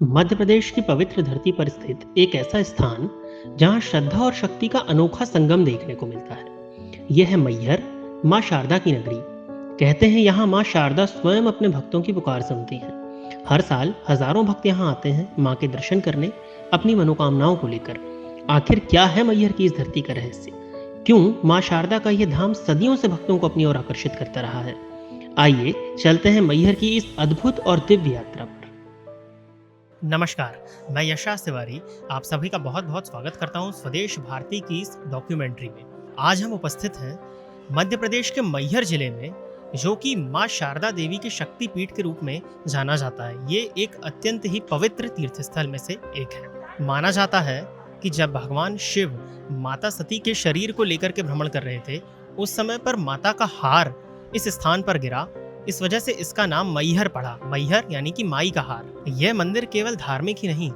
मध्य प्रदेश की पवित्र धरती पर स्थित एक ऐसा स्थान जहां श्रद्धा और शक्ति का अनोखा संगम देखने को मिलता है। यह है मैहर, मां शारदा की नगरी। कहते हैं यहाँ मां शारदा स्वयं अपने भक्तों की पुकार सुनती हैं। हर साल हजारों भक्त यहाँ आते हैं मां के दर्शन करने, अपनी मनोकामनाओं को लेकर। आखिर क्या है मैहर की इस धरती का रहस्य? क्यों मां शारदा का यह धाम सदियों से भक्तों को अपनी ओर आकर्षित करता रहा है? आइए चलते हैं मैहर की इस अद्भुत और दिव्य यात्रा पर। नमस्कार, मैं यशराज तिवारी आप सभी का बहुत बहुत स्वागत करता हूं स्वदेश भारती की इस डॉक्यूमेंट्री में। आज हम उपस्थित हैं मध्य प्रदेश के मैहर जिले में, जो कि मां शारदा देवी के शक्ति पीठ के रूप में जाना जाता है। ये एक अत्यंत ही पवित्र तीर्थस्थल में से एक है। माना जाता है कि जब भगवान शिव माता सती के शरीर को लेकर के भ्रमण कर रहे थे, उस समय पर माता का हार इस स्थान पर गिरा। इस वजह से इसका नाम मैहर पड़ा। मैहर यानी कि माई का हार। यह मंदिर केवल धार्मिक ही नहीं,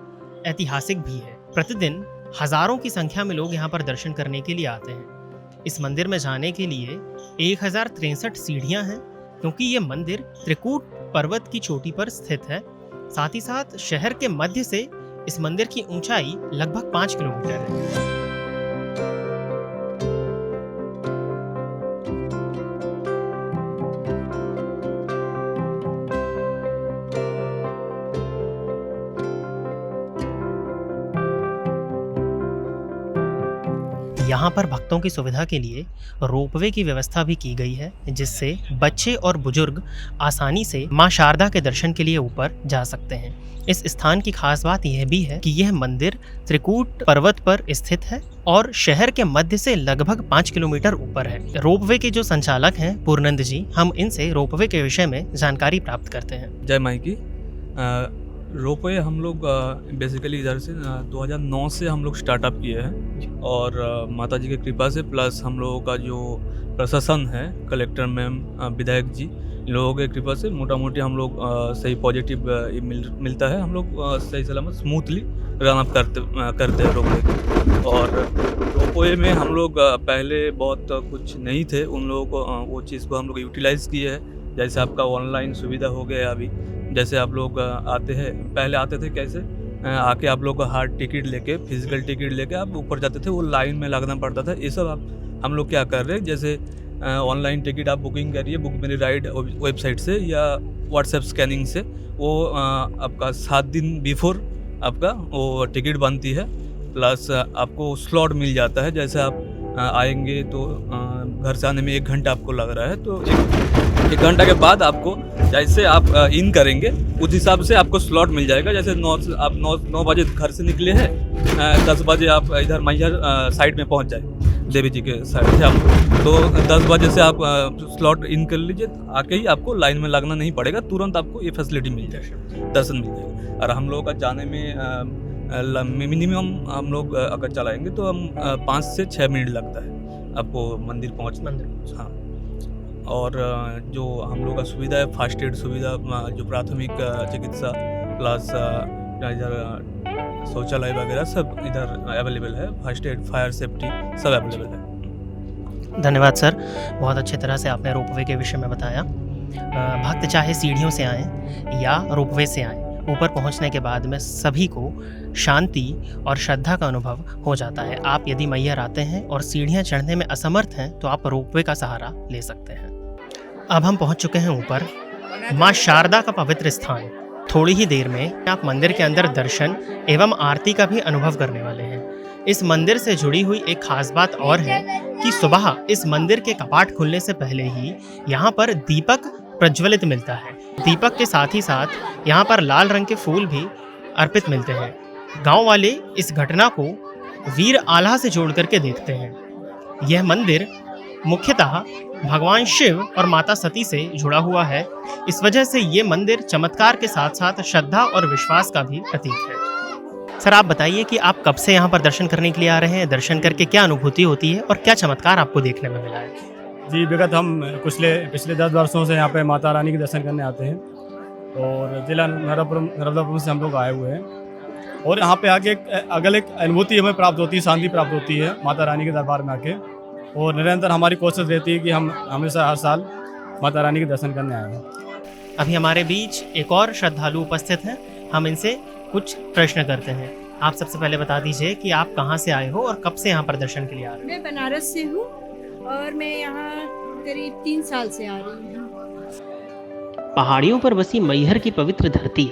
ऐतिहासिक भी है। प्रतिदिन हजारों की संख्या में लोग यहाँ पर दर्शन करने के लिए आते हैं। इस मंदिर में जाने के लिए 1063 सीढ़ियां हैं, क्योंकि यह मंदिर त्रिकूट पर्वत की चोटी पर स्थित है। साथ ही साथ शहर के मध्य से इस मंदिर की ऊंचाई लगभग 5 किलोमीटर है। यहाँ पर भक्तों की सुविधा के लिए रोपवे की व्यवस्था भी की गई है, जिससे बच्चे और बुजुर्ग आसानी से मां शारदा के दर्शन के लिए ऊपर जा सकते हैं। इस स्थान की खास बात यह भी है कि यह मंदिर त्रिकूट पर्वत पर स्थित है और शहर के मध्य से लगभग 5 किलोमीटर ऊपर है। रोपवे के जो संचालक हैं पूर्णेंद्र जी, हम इनसे रोपवे के विषय में जानकारी प्राप्त करते हैं। जय माई की। रोपवे हम लोग बेसिकली इधर से 2009 से हम लोग स्टार्टअप किए हैं, और माता जी की कृपा से प्लस हम लोगों का जो प्रशासन है, कलेक्टर मैम, विधायक जी, इन लोगों की कृपा से मोटा मोटी हम लोग सही पॉजिटिव मिलता है। हम लोग सही सलामत स्मूथली रन अप करते हैं रोपवे। और रोपवे में हम लोग पहले बहुत कुछ नहीं थे, उन लोगों को वो चीज़ को हम लोग यूटिलाइज़ किए हैं। जैसे आपका ऑनलाइन सुविधा हो गया अभी, जैसे आप लोग आते हैं, पहले आते थे कैसे, आके आप लोग हार्ड टिकट लेके, फिजिकल टिकट लेके आप ऊपर जाते थे, वो लाइन में लगना पड़ता था। ये सब हम लोग क्या कर रहे हैं, जैसे ऑनलाइन टिकट आप बुकिंग करिए बुक मेरी राइड वेबसाइट से या व्हाट्सएप स्कैनिंग से, वो आपका 7 दिन बिफोर आपका वो टिकट बनती है, प्लस आपको स्लॉट मिल जाता है। जैसे आप आएंगे तो घर से आने में 1 घंटा आपको लग रहा है, तो 1 घंटा के बाद आपको जैसे आप इन करेंगे उस हिसाब से आपको स्लॉट मिल जाएगा। जैसे 9 बजे घर से निकले हैं, 10 बजे आप इधर मैहर साइड में पहुंच जाए, देवी जी के साइड से आप, तो 10 बजे से आप स्लॉट इन कर लीजिए। आके ही आपको लाइन में लगना नहीं पड़ेगा, तुरंत आपको ये फैसिलिटी मिल जाएगा, दर्शन मिल जाएगा। और हम लोग का जाने में मिनिमम हम लोग अगर चलाएंगे तो हम 5 से 6 मिनट लगता है आपको मंदिर पहुँचना। हाँ, और जो हम लोग का सुविधा है, फास्ट एड सुविधा, जो प्राथमिक चिकित्सा प्लस इधर शौचालय वगैरह सब इधर अवेलेबल है। फर्स्ट एड, फायर सेफ्टी सब अवेलेबल है। धन्यवाद सर, बहुत अच्छे तरह से आपने रोपवे के विषय में बताया। भक्त चाहे सीढ़ियों से आएँ या रोपवे से आएँ, ऊपर पहुंचने के बाद में सभी को शांति और श्रद्धा का अनुभव हो जाता है। आप यदि मैहर आते हैं और सीढ़ियां चढ़ने में असमर्थ हैं, तो आप रोपवे का सहारा ले सकते हैं। अब हम पहुंच चुके हैं ऊपर, मां शारदा का पवित्र स्थान। थोड़ी ही देर में आप मंदिर के अंदर दर्शन एवं आरती का भी अनुभव करने वाले हैं। इस मंदिर से जुड़ी हुई एक खास बात और है कि सुबह इस मंदिर के कपाट खुलने से पहले ही यहाँ पर दीपक प्रज्वलित मिलता है। दीपक के साथ ही साथ यहाँ पर लाल रंग के फूल भी अर्पित मिलते हैं। गांव वाले इस घटना को वीर आल्हा से जोड़ करके देखते हैं। यह मंदिर मुख्यतः भगवान शिव और माता सती से जुड़ा हुआ है। इस वजह से ये मंदिर चमत्कार के साथ साथ श्रद्धा और विश्वास का भी प्रतीक है। सर, आप बताइए कि आप कब से यहाँ पर दर्शन करने के लिए आ रहे हैं? दर्शन करके क्या अनुभूति होती है और क्या चमत्कार आपको देखने में मिला है? जी, विगत हम पिछले 10 वर्षों से यहाँ पे माता रानी के दर्शन करने आते हैं, और जिला नर्मदापुरम से हम लोग आए हुए हैं। और यहाँ पे आके एक अनुभूति हमें प्राप्त होती है, शांति प्राप्त होती है माता रानी के दरबार में आके। और निरंतर हमारी कोशिश रहती है कि हम हमेशा हर साल माता रानी के दर्शन करने आए हैं। अभी हमारे बीच एक और श्रद्धालु उपस्थित हैं, हम इनसे कुछ प्रश्न करते हैं। आप सबसे पहले बता दीजिए कि आप कहाँ से आए हो और कब से यहाँ पर दर्शन के लिए आ रहे मैं बनारस से हूँ और मैं यहाँ करीब 3 साल से आ रही हूँ। हो? पहाड़ियों पर बसी मैहर की पवित्र धरती,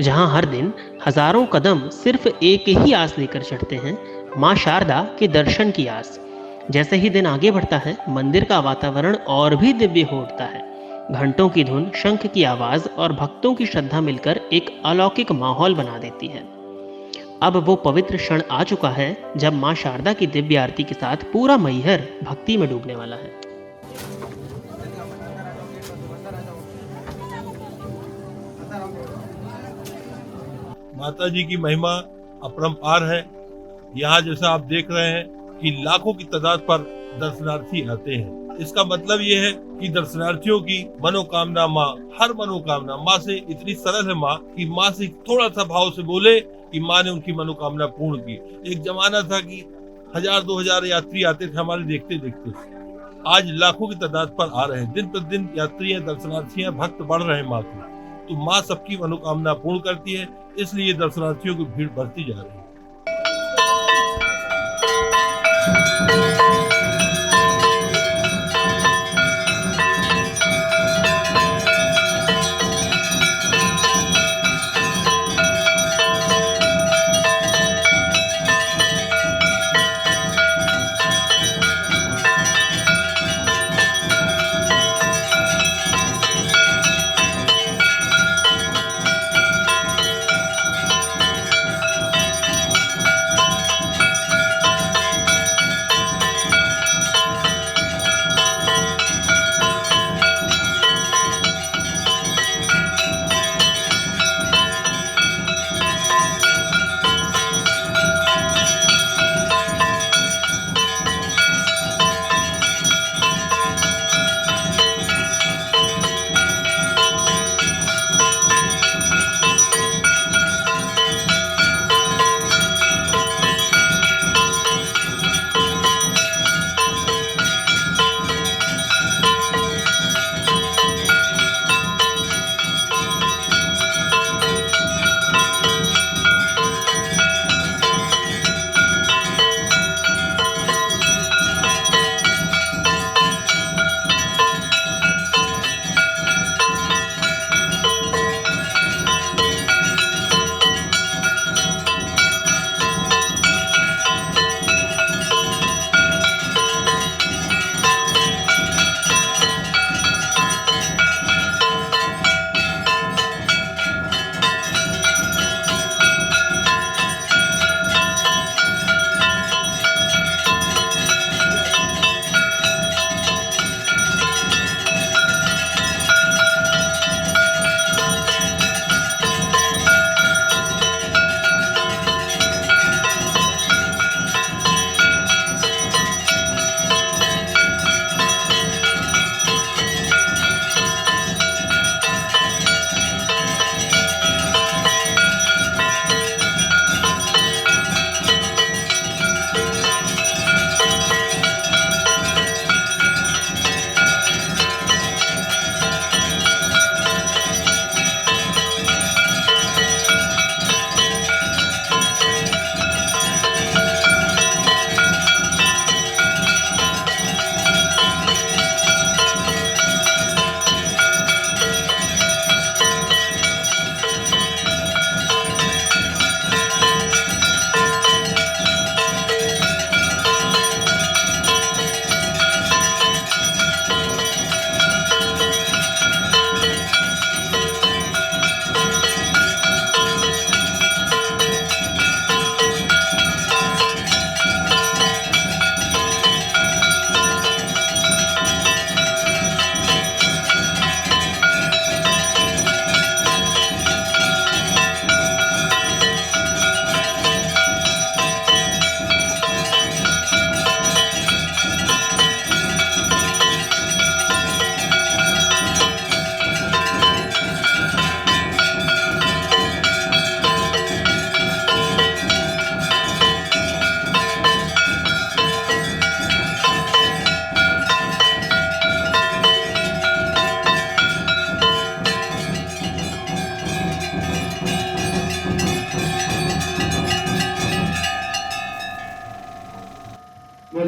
जहाँ हर दिन हजारों कदम सिर्फ एक ही आस लेकर चढ़ते हैं, माँ शारदा के दर्शन की आस। जैसे ही दिन आगे बढ़ता है, मंदिर का वातावरण और भी दिव्य हो उठता है। घंटों की धुन, शंख की आवाज और भक्तों की श्रद्धा मिलकर एक अलौकिक माहौल बना देती है। अब वो पवित्र क्षण आ चुका है जब मां शारदा की दिव्य आरती के साथ पूरा मैहर भक्ति में डूबने वाला है। माता जी की महिमा अपरंपार है। यहाँ जैसा आप देख रहे हैं कि लाखों की तादाद पर दर्शनार्थी आते हैं। इसका मतलब ये है कि दर्शनार्थियों की मनोकामना माँ, हर मनोकामना माँ से इतनी सरल है माँ कि माँ से थोड़ा सा भाव से बोले कि माँ ने उनकी मनोकामना पूर्ण की। एक जमाना था कि 1000-2000 यात्री आते थे हमारे देखते देखते, आज लाखों की तादाद पर आ रहे हैं। दिन प्रतिदिन यात्री दर्शनार्थियां भक्त बढ़ रहे हैं माँ के, तो माँ सबकी मनोकामना पूर्ण करती है, इसलिए दर्शनार्थियों की भीड़ बढ़ती जा रही है।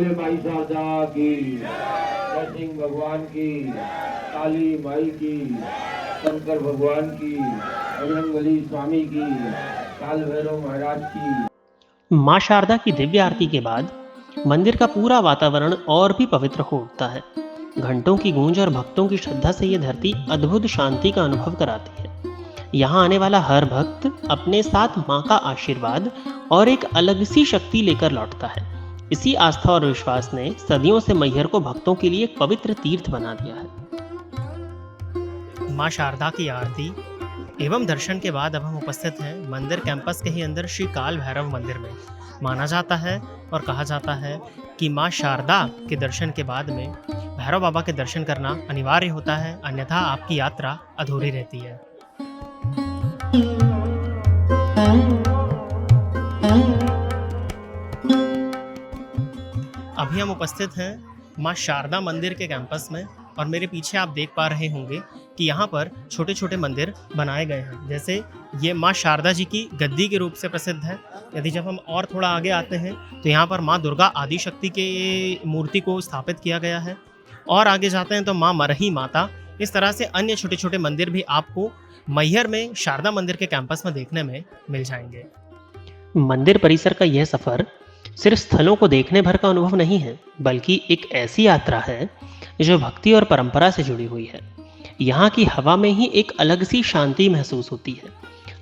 बोले माई शारदा की, जय सिंह भगवान की, काली माई की, शंकर भगवान की, बजरंगबली स्वामी की, काल भैरव महाराज की। मां शारदा की दिव्य आरती के बाद मंदिर का पूरा वातावरण और भी पवित्र हो उठता है। घंटों की गूंज और भक्तों की श्रद्धा से यह धरती अद्भुत शांति का अनुभव कराती है। यहाँ आने वाला हर भक्त अपने साथ मां का आशीर्वाद और एक अलग सी शक्ति लेकर लौटता है। इसी आस्था और विश्वास ने सदियों से मैहर को भक्तों के लिए एक पवित्र तीर्थ बना दिया है। मां शारदा की आरती एवं दर्शन के बाद अब हम उपस्थित हैं मंदिर कैंपस के ही अंदर श्री काल भैरव मंदिर में। माना जाता है और कहा जाता है कि मां शारदा के दर्शन के बाद में भैरव बाबा के दर्शन करना अनिवार्य होता है, अन्यथा आपकी यात्रा अधूरी रहती है। अभी हम उपस्थित हैं मां शारदा मंदिर के कैंपस में और मेरे पीछे आप देख पा रहे होंगे कि यहाँ पर छोटे छोटे मंदिर बनाए गए हैं। जैसे ये मां शारदा जी की गद्दी के रूप से प्रसिद्ध है। यदि जब हम और थोड़ा आगे आते हैं तो यहाँ पर मां दुर्गा आदिशक्ति के मूर्ति को स्थापित किया गया है। और आगे जाते हैं तो मां मरही माता, इस तरह से अन्य छोटे छोटे मंदिर भी आपको मैहर में शारदा मंदिर के कैंपस में देखने में मिल जाएंगे। मंदिर परिसर का यह सफर सिर्फ स्थलों को देखने भर का अनुभव नहीं है, बल्कि एक ऐसी यात्रा है जो भक्ति और परंपरा से जुड़ी हुई है। यहाँ की हवा में ही एक अलग सी शांति महसूस होती है।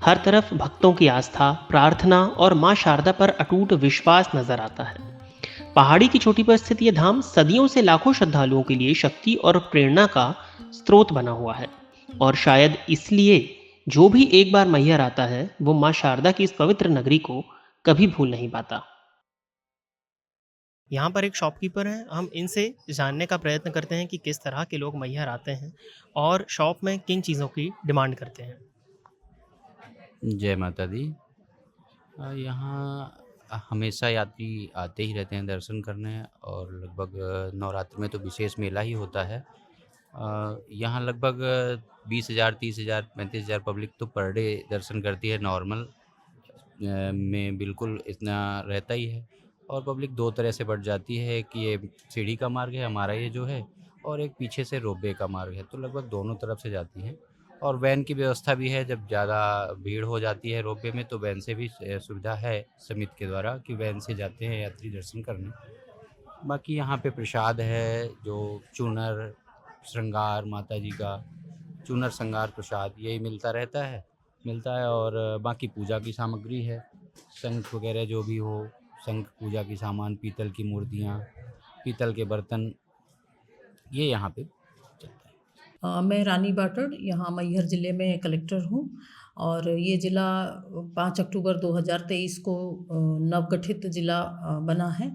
हर तरफ भक्तों की आस्था, प्रार्थना और मां शारदा पर अटूट विश्वास नजर आता है। पहाड़ी की चोटी पर स्थित यह धाम सदियों से लाखों श्रद्धालुओं के लिए शक्ति और प्रेरणा का स्रोत बना हुआ है। और शायद इसलिए जो भी एक बार मैहर आता है वो मां शारदा की इस पवित्र नगरी को कभी भूल नहीं पाता। यहाँ पर एक शॉपकीपर हैं, हम इनसे जानने का प्रयत्न करते हैं कि किस तरह के लोग मैहर आते हैं और शॉप में किन चीज़ों की डिमांड करते हैं। जय माता दी। यहाँ हमेशा यात्री आते ही रहते हैं दर्शन करने, और लगभग नवरात्र में तो विशेष मेला ही होता है। यहाँ लगभग 20,000, 30,000, 35,000 पब्लिक तो पर डे दर्शन करती है। नॉर्मल में बिल्कुल इतना रहता ही है। और पब्लिक दो तरह से बढ़ जाती है कि ये सीढ़ी का मार्ग है हमारा ये जो है, और एक पीछे से रोपवे का मार्ग है, तो लगभग दोनों तरफ से जाती है। और वैन की व्यवस्था भी है, जब ज़्यादा भीड़ हो जाती है रोपवे में तो वैन से भी सुविधा है समिति के द्वारा कि वैन से जाते हैं यात्री दर्शन करने। बाकी यहाँ पे प्रसाद है, जो चूनर श्रृंगार माता जी का चूनर श्रृंगार प्रसाद यही मिलता है। और बाकी पूजा की सामग्री है, शंख वगैरह जो भी हो, शंख पूजा की सामान, पीतल की मूर्तियाँ, पीतल के बर्तन, ये यहाँ पे चलता है। मैं रानी बाटड़, यहाँ मैहर ज़िले में कलेक्टर हूँ और ये ज़िला 5 अक्टूबर 2023 को नवगठित ज़िला बना है।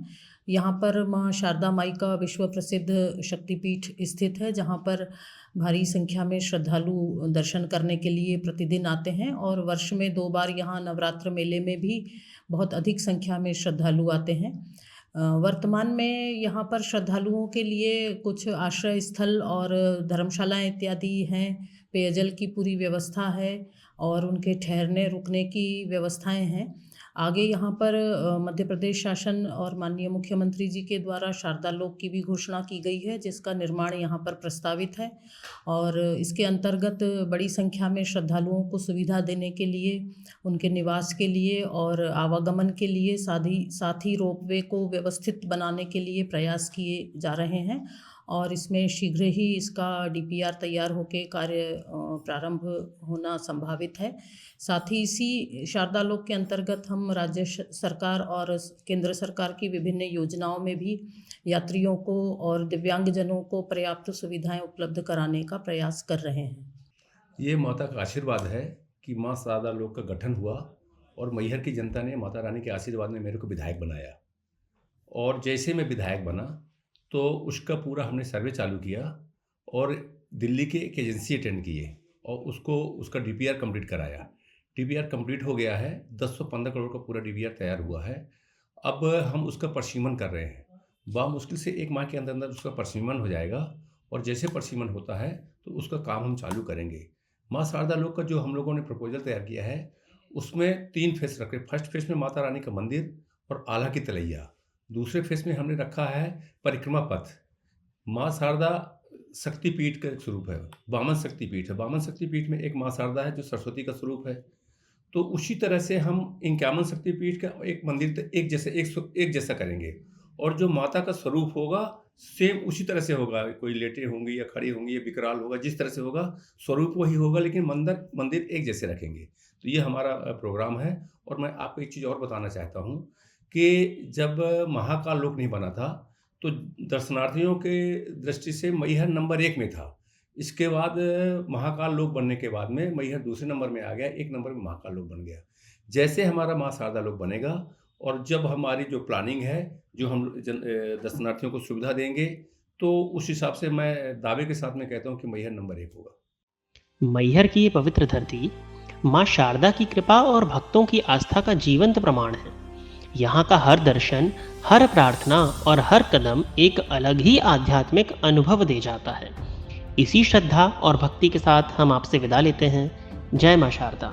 यहाँ पर माँ शारदा माई का विश्व प्रसिद्ध शक्तिपीठ स्थित है, जहाँ पर भारी संख्या में श्रद्धालु दर्शन करने के लिए प्रतिदिन आते हैं और वर्ष में 2 बार यहाँ नवरात्र मेले में भी बहुत अधिक संख्या में श्रद्धालु आते हैं। वर्तमान में यहाँ पर श्रद्धालुओं के लिए कुछ आश्रय स्थल और धर्मशालाएं इत्यादि हैं, पेयजल की पूरी व्यवस्था है और उनके ठहरने रुकने की व्यवस्थाएं हैं। आगे यहाँ पर मध्य प्रदेश शासन और माननीय मुख्यमंत्री जी के द्वारा शारदा लोक की भी घोषणा की गई है, जिसका निर्माण यहाँ पर प्रस्तावित है और इसके अंतर्गत बड़ी संख्या में श्रद्धालुओं को सुविधा देने के लिए, उनके निवास के लिए और आवागमन के लिए साथ ही रोपवे को व्यवस्थित बनाने के लिए प्रयास किए जा रहे हैं और इसमें शीघ्र ही इसका DPR तैयार होकर कार्य प्रारंभ होना संभावित है। साथ ही इसी शारदा लोक के अंतर्गत हम राज्य सरकार और केंद्र सरकार की विभिन्न योजनाओं में भी यात्रियों को और दिव्यांगजनों को पर्याप्त सुविधाएं उपलब्ध कराने का प्रयास कर रहे हैं। ये माता का आशीर्वाद है कि माँ शारदा लोक का गठन हुआ और मैहर की जनता ने माता रानी के आशीर्वाद में मेरे को विधायक बनाया और जैसे मैं विधायक बना तो उसका पूरा हमने सर्वे चालू किया और दिल्ली के एक एजेंसी अटेंड किए और उसका DPR कंप्लीट कराया। DPR कंप्लीट हो गया है, 1015 करोड़ का पूरा DPR तैयार हुआ है। अब हम उसका प्रशीमन कर रहे हैं। मुश्किल से 1 माह के अंदर उसका प्रशीमन हो जाएगा और जैसे प्रशीमन होता है तो उसका काम हम चालू करेंगे। माँ शारदा लोक का जो हम लोगों ने प्रपोजल तैयार किया है उसमें 3 फेस रखे। फर्स्ट फेस में माता रानी का मंदिर और आला की तलैया दूसरे फेस में हमने रखा है परिक्रमा पथ। माँ शारदा शक्तिपीठ का एक स्वरूप है, वामन शक्तिपीठ है। वामन शक्तिपीठ में एक माँ शारदा है जो सरस्वती का स्वरूप है। तो उसी तरह से हम 51 शक्तिपीठ का एक मंदिर एक जैसा करेंगे, और जो माता का स्वरूप होगा सेम उसी तरह से होगा। कोई लेटे होंगी या खड़ी होंगी या विकराल होगा, जिस तरह से होगा स्वरूप वही होगा, लेकिन मंदिर एक जैसे रखेंगे। तो ये हमारा प्रोग्राम है। और मैं आपको एक चीज़ और बताना चाहता हूँ कि जब महाकाल लोक नहीं बना था तो दर्शनार्थियों के दृष्टि से मैहर नंबर 1 में था। इसके बाद महाकाल लोक बनने के बाद में मैहर दूसरे नंबर में आ गया, 1 नंबर में महाकाल लोक बन गया। जैसे हमारा माँ शारदा लोक बनेगा और जब हमारी जो प्लानिंग है, जो हम दर्शनार्थियों को सुविधा देंगे, तो उस हिसाब से मैं दावे के साथ में कहता हूँ कि मैहर नंबर 1 होगा। मैहर की ये पवित्र धरती माँ शारदा की कृपा और भक्तों की आस्था का जीवंत प्रमाण है। यहाँ का हर दर्शन, हर प्रार्थना और हर कदम एक अलग ही आध्यात्मिक अनुभव दे जाता है। इसी श्रद्धा और भक्ति के साथ हम आपसे विदा लेते हैं। जय माँ शारदा।